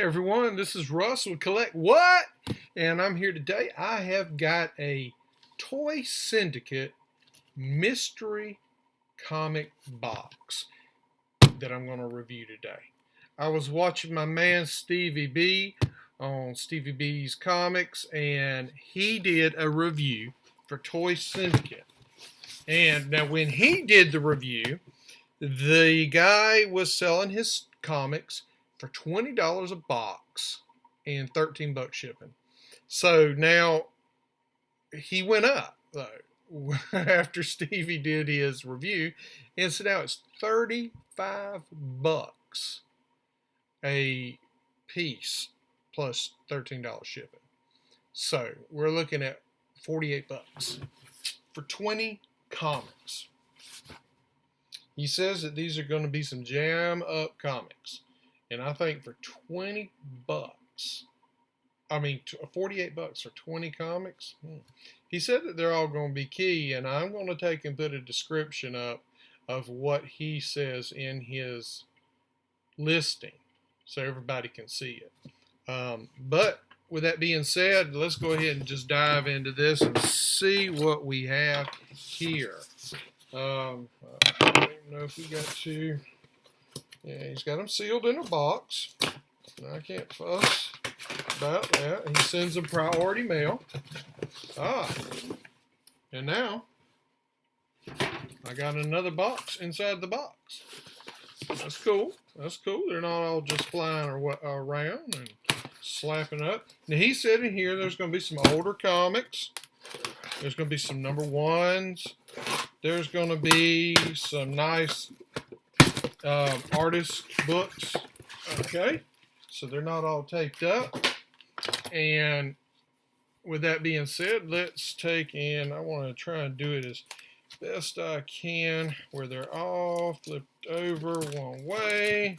everyone, this is Russ with Collect What? And I'm here today. I have got a Toy Syndicate Mystery Comic Box that I'm going to review today. I was watching my man Stevie B on Stevie B's Comics, and he did a review for Toy Syndicate. And now when he did the review, the guy was selling his comics for $20 a box and $13 shipping. So now he went up though after Stevie did his review, and so now it's $35 a piece plus $13 shipping. So we're looking at $48 for 20 comics. He says that these are going to be some jam up comics. And I think for $20, I mean, $48 for 20 comics. He said that they're all going to be key, and I'm going to take and put a description up of what he says in his listing so everybody can see it. But with that being said, let's go ahead and just dive into this and see what we have here. I don't know if we got to. Yeah, he's got them sealed in a box. I can't fuss about that. He sends them priority mail. And now I got another box inside the box. That's cool. That's cool. They're not all just flying around and slapping up. Now he said in here there's going to be some older comics. There's going to be some number ones. There's going to be some nice artist books. Okay, so they're not all taped up. And with that being said, let's take in, I want to try and do it as best I can where they're all flipped over one way.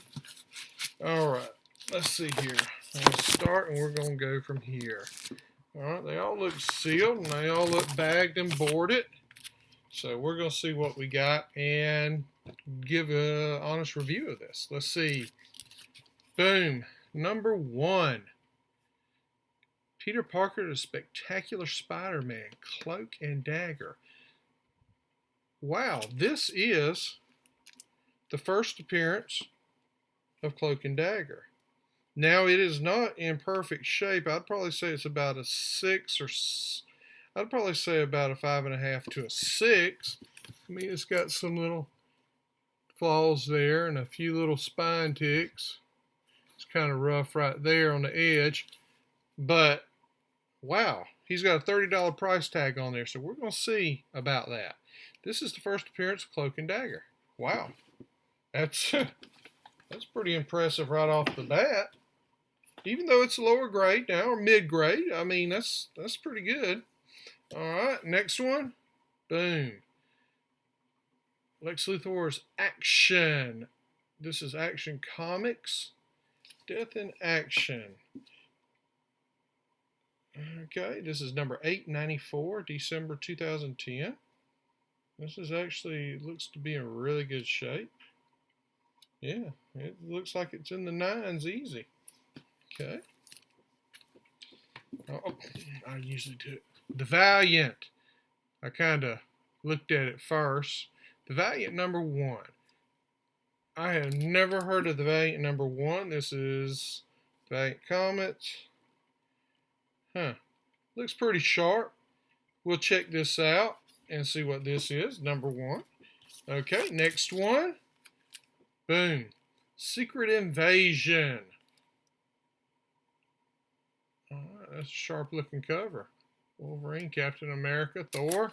All right, let's see here. I'm going to start and we're going to go from here. All right, they all look sealed and they all look bagged and boarded. So we're going to see what we got and give an honest review of this. Let's see. Boom. Number one. Peter Parker, the Spectacular Spider-Man, Cloak and Dagger. Wow, this is the first appearance of Cloak and Dagger. Now, it is not in perfect shape. I'd probably say it's about a 6 or I'd probably say about a 5.5 to a 6. I mean, it's got some little flaws there and a few little spine ticks. It's kind of rough right there on the edge. But, wow, he's got a $30 price tag on there, so we're going to see about that. This is the first appearance of Cloak and Dagger. Wow. That's pretty impressive right off the bat. Even though it's lower grade now, or mid-grade, I mean, that's pretty good. All right, next one. Boom. Lex Luthor's Action. This is Action Comics. Death in Action. Okay, this is number 894, December 2010. This is actually, looks to be in really good shape. Yeah, it looks like it's in the 9s easy. Okay. Oh, I usually do it. The Valiant. I kind of looked at it first. The Valiant number 1. I have never heard of the Valiant number 1. This is Valiant Comics. Looks pretty sharp. We'll check this out and see what this is. Number 1. Okay, next one. Boom. Secret Invasion. Alright, that's a sharp looking cover. Wolverine, Captain America, Thor.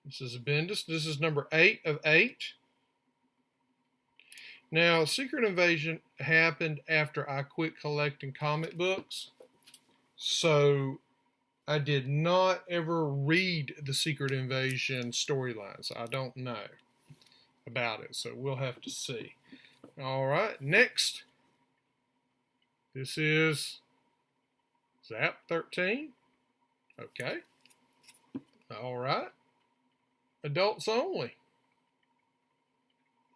This is Bendis. This is number 8 of 8. Now, Secret Invasion happened after I quit collecting comic books. So, I did not ever read the Secret Invasion storylines. I don't know about it, so we'll have to see. Alright, next. This is Zap 13. Okay. All right. Adults only.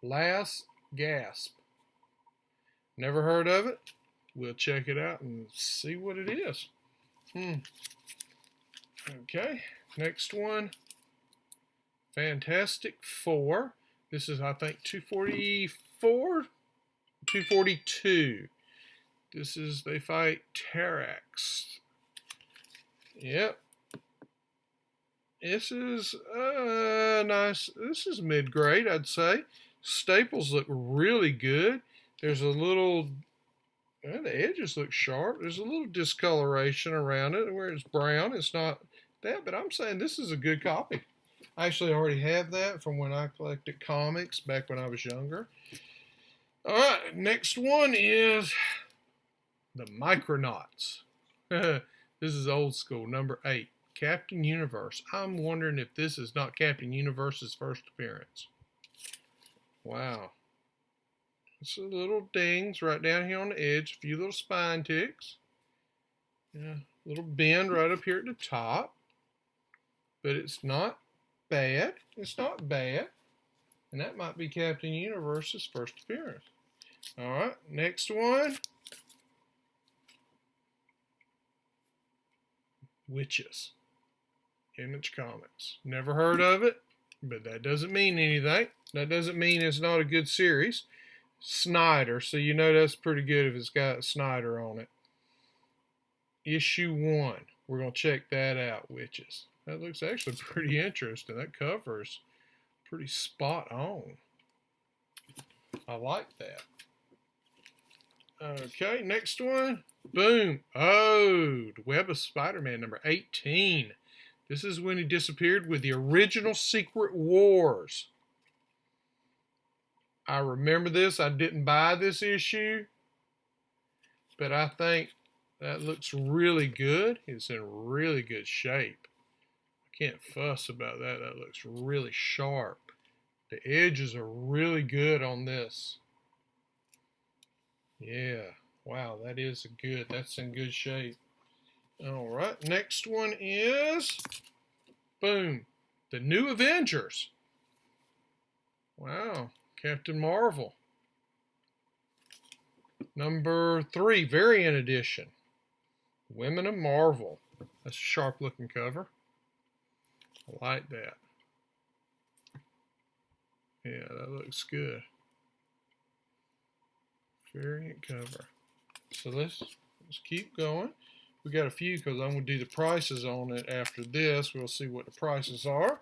Last Gasp. Never heard of it. we'll check it out and see what it is. Okay, next one. Fantastic Four. This is, I think, 244? 242. This is, they fight Terax. Yep. This is nice. This is mid-grade, I'd say. Staples look really good. There's a little, the edges look sharp. There's a little discoloration around it where it's brown. It's not that, but I'm saying this is a good copy. I actually already have that from when I collected comics back when I was younger. All right, next one is the Micronauts. This is old school, number 8. Captain Universe. I'm wondering if this is not Captain Universe's first appearance. Wow. It's a little dings right down here on the edge. A few little spine ticks. Yeah, a little bend right up here at the top. But it's not bad. It's not bad. And that might be Captain Universe's first appearance. Alright, next one. Witches. Image Comics. Never heard of it, but that doesn't mean anything. That doesn't mean it's not a good series. Snyder, so you know that's pretty good if it's got Snyder on it. Issue 1. We're going to check that out, Witches. That looks actually pretty interesting. That cover's pretty spot on. I like that. Okay, next one. Boom. Oh, the Web of Spider-Man, number 18. This is when he disappeared with the original Secret Wars. I remember this. I didn't buy this issue, but I think that looks really good. It's in really good shape. I can't fuss about that. That looks really sharp. The edges are really good on this. Yeah. Wow, that is good. That's in good shape. All right, next one is, boom, the New Avengers. Wow, Captain Marvel. Number 3, variant edition. Women of Marvel. That's a sharp looking cover. I like that. Yeah, that looks good. Variant cover. So let's keep going. We got a few because I'm going to do the prices on it after this. We'll see what the prices are.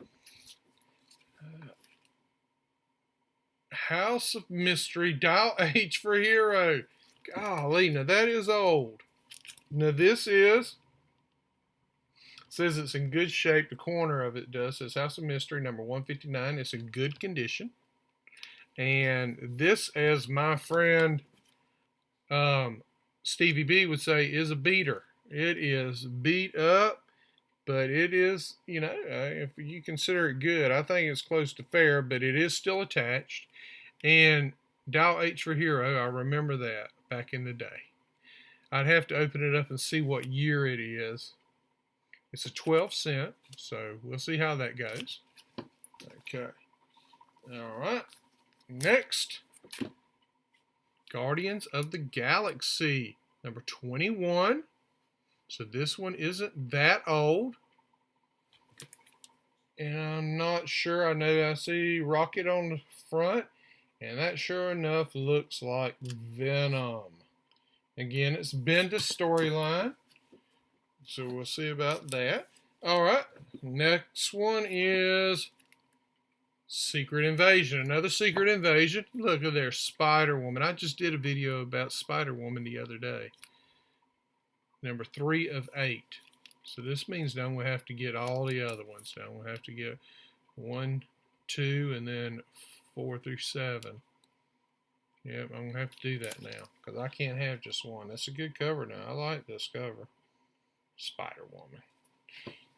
House of Mystery, Dial H for Hero. Golly, now that is old. Now this is, says it's in good shape. The corner of it does. It says House of Mystery, number 159. It's in good condition. And this, as my friend Stevie B would say, is a beater. It is beat up, but it is, you know, if you consider it good, I think it's close to fair, but it is still attached. And Dial H for Hero, I remember that back in the day. I'd have to open it up and see what year it is. It's a 12-cent, so we'll see how that goes. Okay. All right. Next, Guardians of the Galaxy, number 21. So this one isn't that old. And I'm not sure. I know I see Rocket on the front. And that sure enough looks like Venom. Again, it's Bendis storyline. So we'll see about that. Alright. Next one is Secret Invasion. Another Secret Invasion. Look at there. Spider-Woman. I just did a video about Spider-Woman the other day. Number 3 of 8. So this means now we'll have to get all the other ones down. We'll have to get 1, 2, and then 4 through 7. Yep, I'm going to have to do that now. Because I can't have just one. That's a good cover now. I like this cover. Spider-Woman.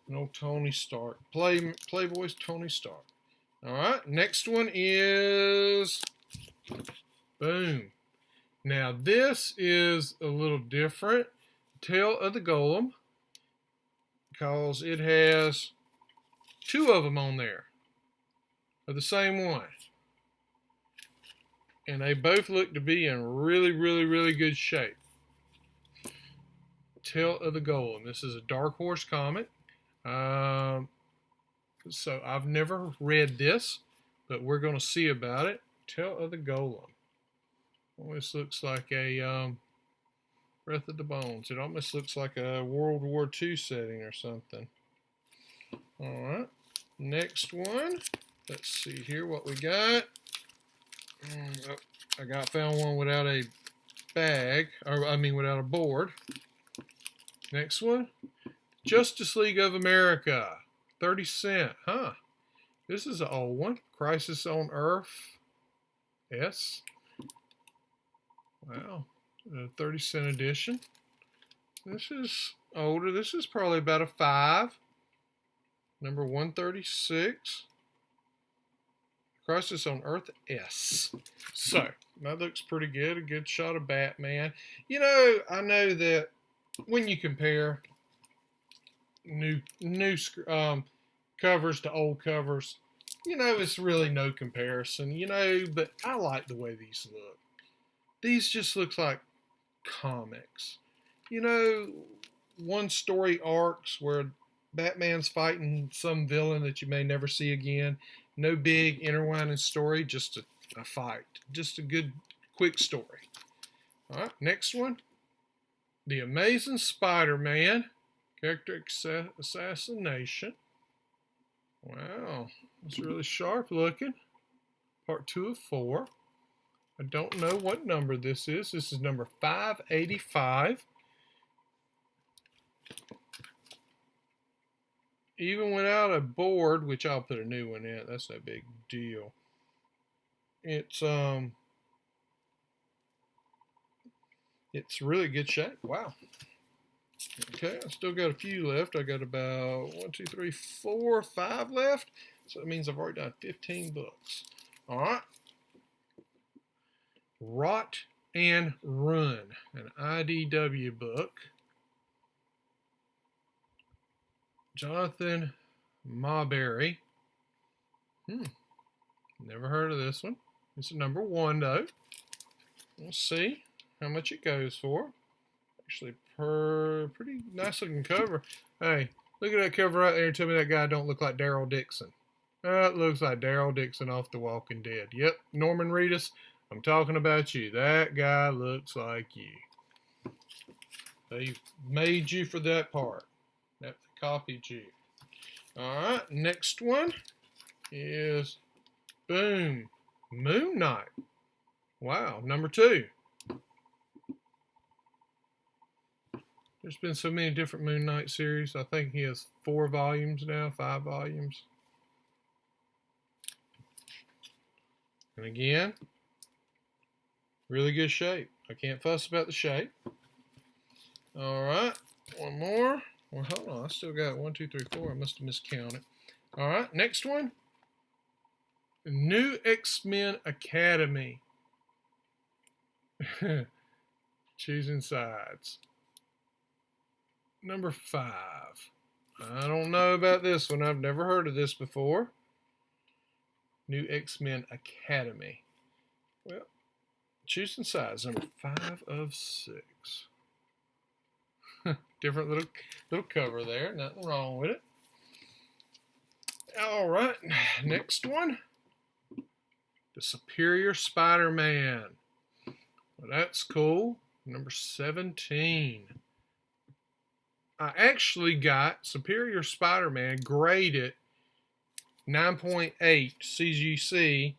And old Tony Stark. Playboy's Tony Stark. Alright, next one is... Boom. Now this is a little different. Tale of the Golem, because it has 2 of them on there of the same one, and they both look to be in really, really, really good shape. Tale of the Golem. This is a Dark Horse comic. So I've never read this, but we're going to see about it. Tale of the Golem. Almost looks like a Breath of the Bones. It almost looks like a World War II setting or something. All right. Next one. Let's see here what we got. I found one without a bag, or I mean without a board. Next one. Justice League of America. 30 cent. Huh. This is an old one. Crisis on Earth. Yes. Wow. A 30-cent edition. This is older. This is probably about a 5. Number 136. Crisis on Earth S. So, that looks pretty good. A good shot of Batman. You know, I know that when you compare new covers to old covers, you know, it's really no comparison, you know, but I like the way these look. These just look like comics. You know, one story arcs where Batman's fighting some villain that you may never see again. No big intertwining story, just a fight. Just a good, quick story. All right, next one. The Amazing Spider-Man. Character Assassination. Wow, it's really sharp looking. Part 2 of 4. I don't know what number this is. This is number 585. Even without a board, which I'll put a new one in, that's no big deal. It's really good shape. Wow. Okay, I still got a few left. I got about 1, 2, 3, 4, 5 left. So that means I've already done 15 books. All right. Rot and Run, an IDW book. Jonathan Marbury. Never heard of this one. This is number 1 though. We'll see how much it goes for. Actually, pretty nice looking cover. Hey, look at that cover right there. Tell me that guy don't look like Daryl Dixon. That looks like Daryl Dixon off The Walking Dead. Yep, Norman Reedus, I'm talking about you. That guy looks like you. They made you for that part. They copied you. Alright, next one is boom, Moon Knight. Wow, number 2. There's been so many different Moon Knight series. I think he has 4 volumes now, 5 volumes. And again, really good shape. I can't fuss about the shape. Alright, one more. Well, hold on, I still got 1, 2, 3, 4. I must have miscounted. Alright, next one. New X-Men Academy. Choosing sides. Number 5. I don't know about this one. I've never heard of this before. New X-Men Academy. Well, choosing sides. Number 5 of 6. Different little cover there. Nothing wrong with it. All right, next one. The Superior Spider-Man. Well, that's cool. Number 17. I actually got Superior Spider-Man graded 9.8 CGC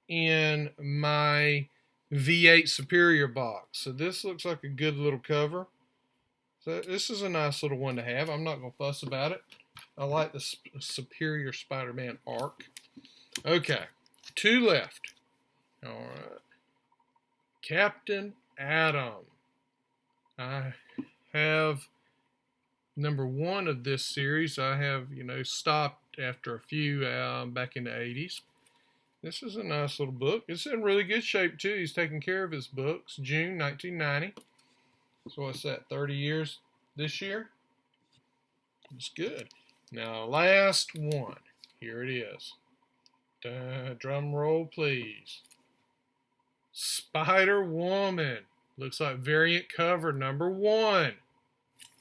in my V8 Superior box. So this looks like a good little cover. So this is a nice little one to have. I'm not going to fuss about it. I like the Superior Spider-Man arc. Okay, 2 left. All right. Captain Atom. I have number 1 of this series. I have, stopped after a few back in the 80s. This is a nice little book. It's in really good shape, too. He's taking care of his books. June 1990. So what's that, 30 years this year? It's good. Now, last one. Here it is. Drum roll, please. Spider-Woman. Looks like variant cover number 1.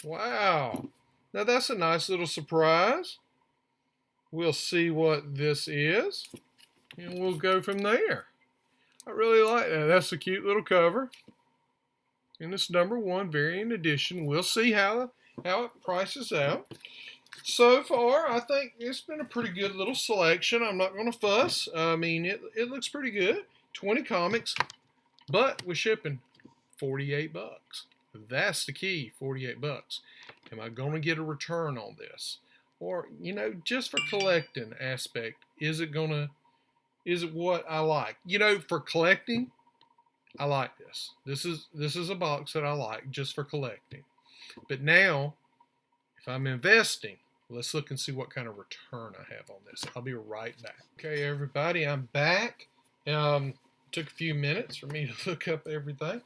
Wow. Now that's a nice little surprise. We'll see what this is, and we'll go from there. I really like that. That's a cute little cover. And this number 1 variant edition. We'll see how it prices out. So far, I think it's been a pretty good little selection. I'm not going to fuss. I mean, it looks pretty good. 20 comics, but we're shipping $48. That's the key, $48. Am I going to get a return on this? Or, you know, just for collecting aspect, is it what I like? You know, for collecting, I like this. This is a box that I like just for collecting. But now, if I'm investing, let's look and see what kind of return I have on this. I'll be right back. Okay, everybody, I'm back. Took a few minutes for me to look up everything,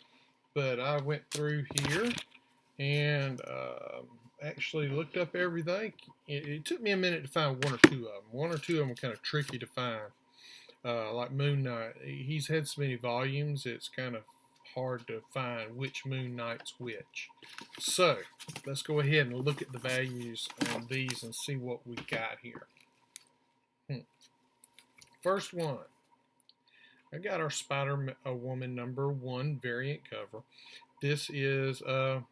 but I went through here and actually looked up everything. It took me a minute to find 1 or 2 of them. 1 or 2 of them were kind of tricky to find. Like Moon Knight, he's had so many volumes, it's kind of hard to find which Moon Knight's which. So, let's go ahead and look at the values on these and see what we got here. First one, I got our Spider-Woman number 1 variant cover. This is $4.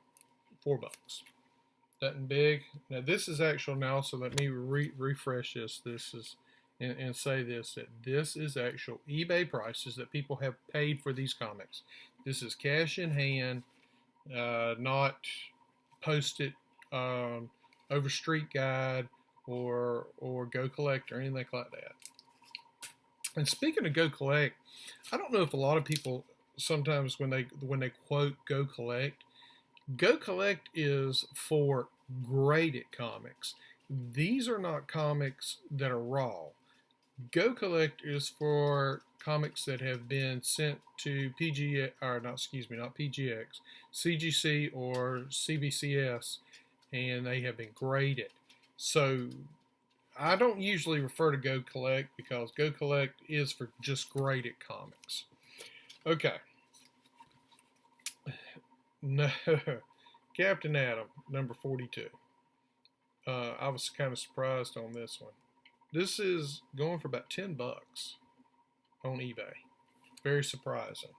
Nothing big. Now this is actual now, so let me refresh this. This is and say this, that this is actual eBay prices that people have paid for these comics. This is cash in hand, not posted over Street Guide or Go Collect or anything like that. And speaking of Go Collect, I don't know if a lot of people sometimes when they quote Go Collect is for graded comics. These are not comics that are raw. Go Collect is for comics that have been sent to not PGX, CGC or CBCS, and they have been graded. So I don't usually refer to Go Collect because Go Collect is for just graded comics. Okay. No, Captain Atom, number 42. I was kind of surprised on this one. This is going for about $10 on eBay. Very surprising.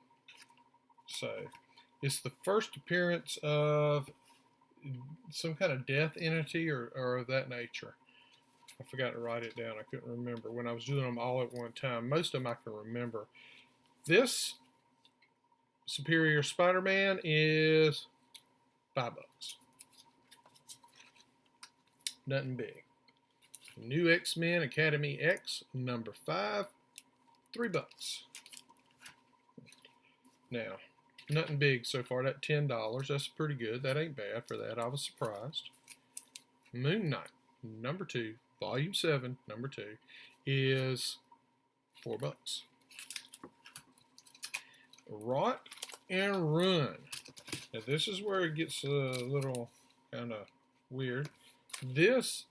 So, it's the first appearance of some kind of death entity or of that nature. I forgot to write it down. I couldn't remember when I was doing them all at one time. Most of them I can remember. This Superior Spider-Man is $5. Nothing big. New X-Men Academy X number 5, $3. Now, nothing big so far. That $10, that's pretty good. That ain't bad for that. I was surprised. Moon Knight number 2, volume 7, number 2, is $4. Rot and Run. Now this is where it gets a little kind of weird. This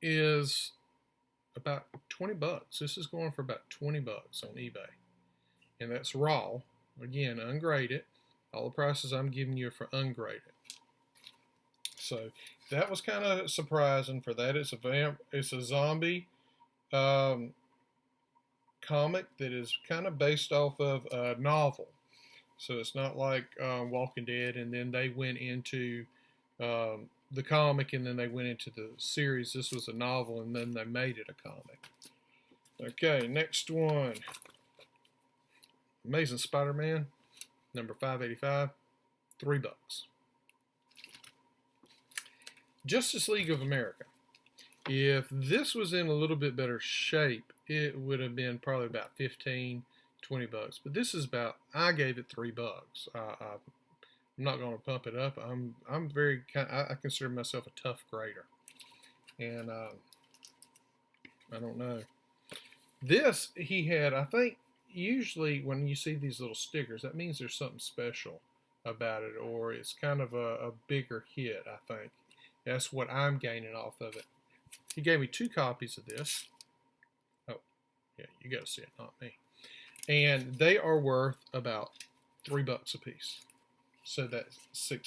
is about $20. This is going for about $20 on eBay. And that's raw. Again, ungraded. All the prices I'm giving you are for ungraded. So that was kind of surprising for that. It's a zombie comic that is kind of based off of a novel. So it's not like Walking Dead and then they went into the comic and then they went into the series. This was a novel and then they made it a comic. Okay, next one. Amazing Spider-Man, number 585, $3. Justice League of America. If this was in a little bit better shape, it would have been probably about $15, $20. But this is about, I gave it $3. I'm not going to pump it up. I'm very I consider myself a tough grader, and I don't know. This he had. I think usually when you see these little stickers, that means there's something special about it, or it's kind of a bigger hit. I think that's what I'm gaining off of it. He gave me 2 copies of this. Oh, yeah, you got to see it, not me. And they are worth about $3 a piece. So that's $6.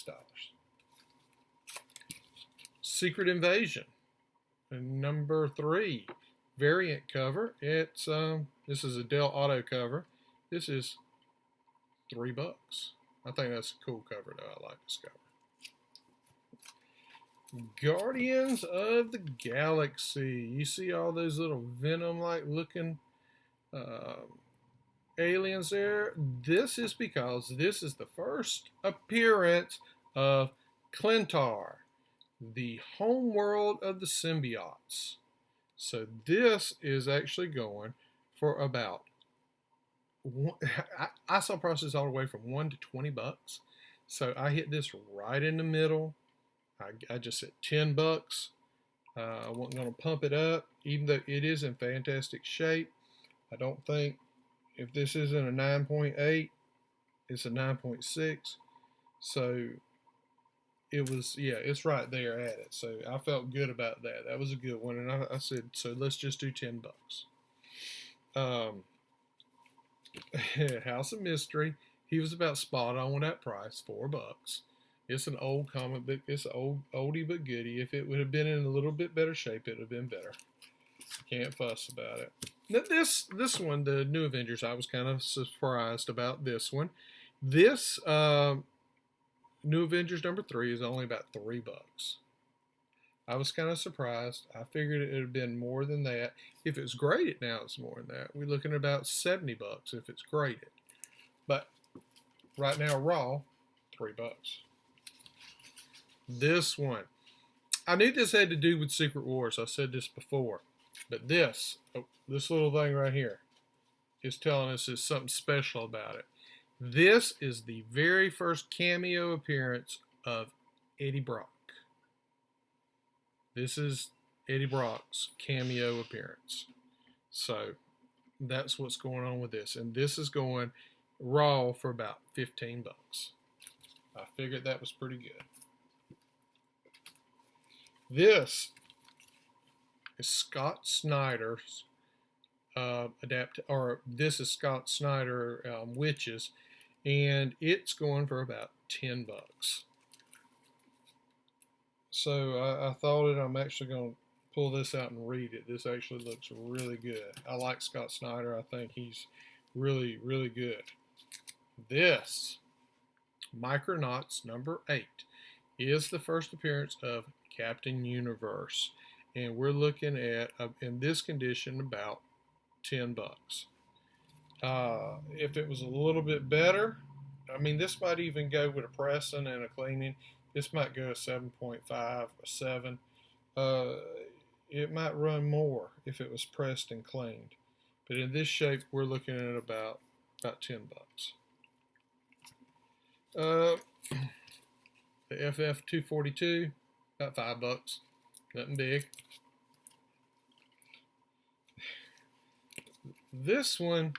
Secret Invasion, number 3, variant cover. It's this is a Dell Auto cover. This is $3. I think that's a cool cover though. I like this cover. Guardians of the Galaxy. You see all those little Venom-like looking aliens there? This is because this is the first appearance of Clintar, the home world of the symbiotes. So this is actually going for about, I saw prices all the way from $1 to $20. So I hit this right in the middle. I just said $10. I wasn't going to pump it up, even though it is in fantastic shape. I don't think, if this isn't a 9.8, it's a 9.6. So it was, yeah, it's right there at it. So I felt good about that. That was a good one. And I said, so let's just do $10. House of Mystery. He was about spot on with that price, $4. It's an old comic book. It's an oldie but goodie. If it would have been in a little bit better shape, it would have been better. Can't fuss about it. Now this one, the New Avengers, I was kind of surprised about this one. This New Avengers number 3 is only about $3. I was kind of surprised. I figured it would have been more than that. If it's graded now, it's more than that. We're looking at about $70 if it's graded. But right now, raw, $3. This one, I knew this had to do with Secret Wars. I said this before. But this little thing right here is telling us there's something special about it. This is the very first cameo appearance of Eddie Brock. This is Eddie Brock's cameo appearance. So that's what's going on with this. And this is going raw for about $15. I figured that was pretty good. This is Scott Snyder's this is Scott Snyder Witches, and it's going for about $10. So I thought I'm actually going to pull this out and read it. This actually looks really good. I like Scott Snyder. I think he's really, really good. This Micronauts number 8 is the first appearance of Captain Universe, and we're looking at in this condition about $10. If it was a little bit better, I mean, this might even go with a pressing and a cleaning. This might go a 7.5, a 7. It might run more if it was pressed and cleaned, but in this shape, we're looking at about $10. The FF242, about $5. Nothing big. This one,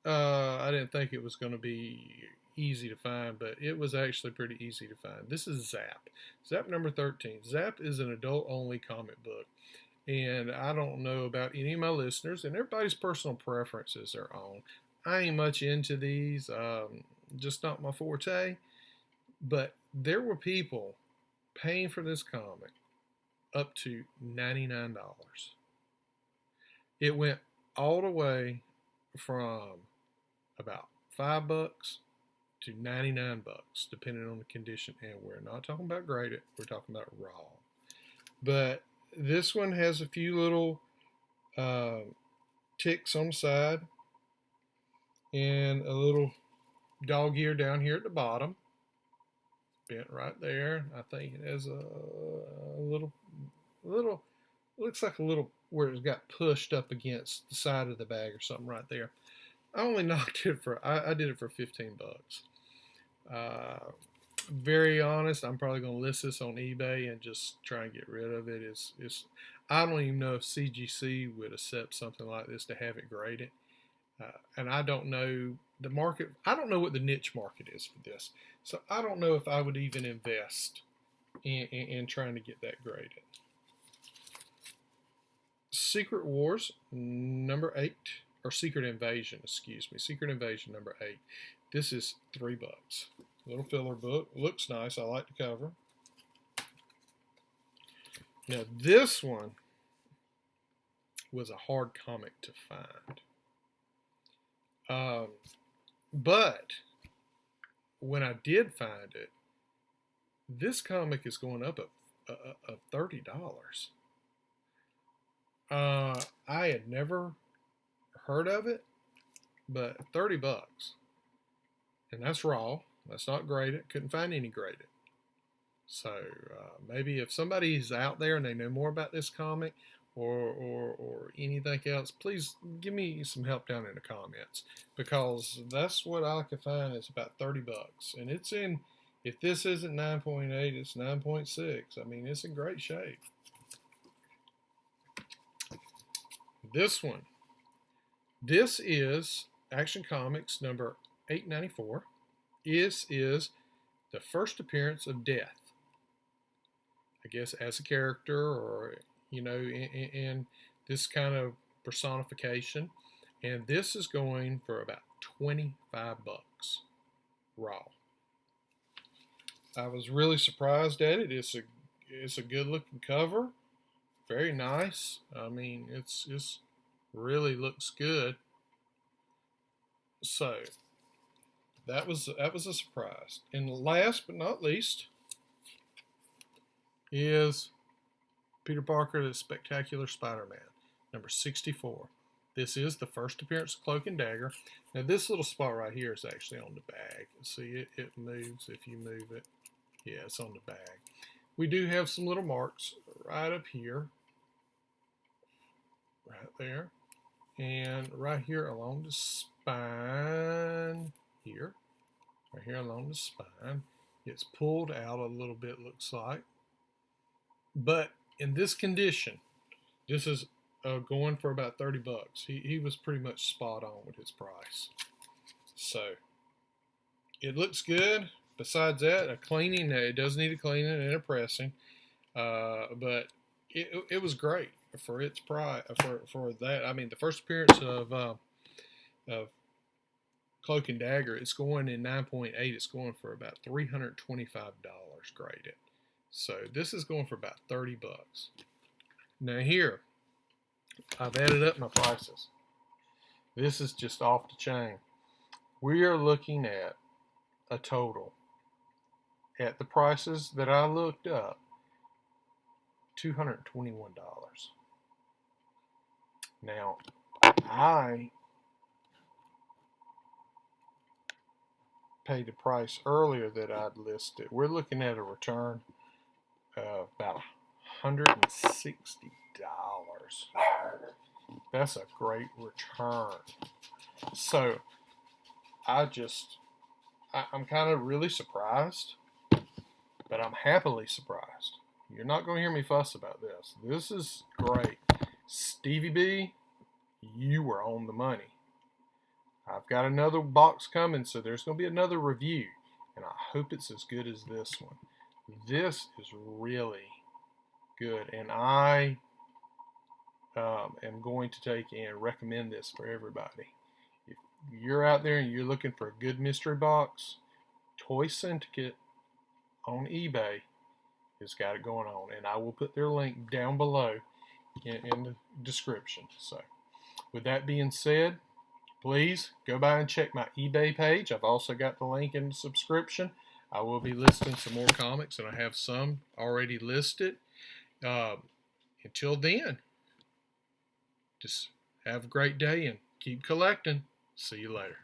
I didn't think it was going to be easy to find, but it was actually pretty easy to find. This is Zap. Zap number 13. Zap is an adult-only comic book. And I don't know about any of my listeners, and everybody's personal preference is their own. I ain't much into these, just not my forte. But there were people paying for this comic up to $99. It went all the way from about $5 to $99, depending on the condition. And we're not talking about graded, we're talking about raw. But this one has a few little ticks on the side and a little dog ear down here at the bottom. Bent right there. I think it has a little, looks like a little where it's got pushed up against the side of the bag or something right there. I only knocked it for, I did it for $15. Very honest, I'm probably going to list this on eBay and just try and get rid of it. It's I don't even know if CGC would accept something like this to have it graded. And I don't know the market. I don't know what the niche market is for this. So I don't know if I would even invest in trying to get that graded. Secret Wars number 8, or Secret Invasion, excuse me. Secret Invasion number 8. This is $3. Little filler book. Looks nice. I like the cover. Now this one was a hard comic to find. But when I did find it, this comic is going up of $30. I had never heard of it, but $30. And that's raw. That's not graded. Couldn't find any graded. So maybe if somebody's out there and they know more about this comic or anything else, please give me some help down in the comments, because that's what I could find is about $30. And it's in, if this isn't 9.8, it's 9.6. I mean, it's in great shape. This one. This is Action Comics number 894. This is the first appearance of Death. I guess as a character, or you know, in this kind of personification. And this is going for about $25 raw. I was really surprised at it. It's a good looking cover. Very nice. I mean, it's really looks good. So that was a surprise. And last but not least is Peter Parker, the Spectacular Spider-Man, number 64. This is the first appearance of Cloak and Dagger. Now this little spot right here is actually on the bag. See, it moves if you move it. Yeah, it's on the bag. We do have some little marks right up here, right there, and right here along the spine here, right here along the spine. It's pulled out a little bit, looks like. But in this condition, this is going for about $30. He was pretty much spot on with his price. So it looks good. Besides that, a cleaning, it does need a cleaning and a pressing, but it was great for its price. For that, I mean, the first appearance of Cloak and Dagger, it's going in 9.8. It's going for about $325 graded. So this is going for about $30. Now here, I've added up my prices. This is just off the chain. We are looking at a total, at the prices that I looked up, $221. Now, I paid the price earlier that I'd listed. We're looking at a return of about $160. That's a great return. So I'm kind of really surprised, but I'm happily surprised. You're not going to hear me fuss about this. This is great. Stevie B, you were on the money. I've got another box coming, so there's going to be another review, and I hope it's as good as this one. This is really good, and I am going to take and recommend this for everybody. If you're out there and you're looking for a good mystery box, Toy Syndicate on eBay has got it going on, and I will put their link down below in the description. So with that being said, please go by and check my eBay page. I've also got the link in the subscription. I will be listing some more comics, and I have some already listed. Until then, just have a great day and keep collecting. See you later.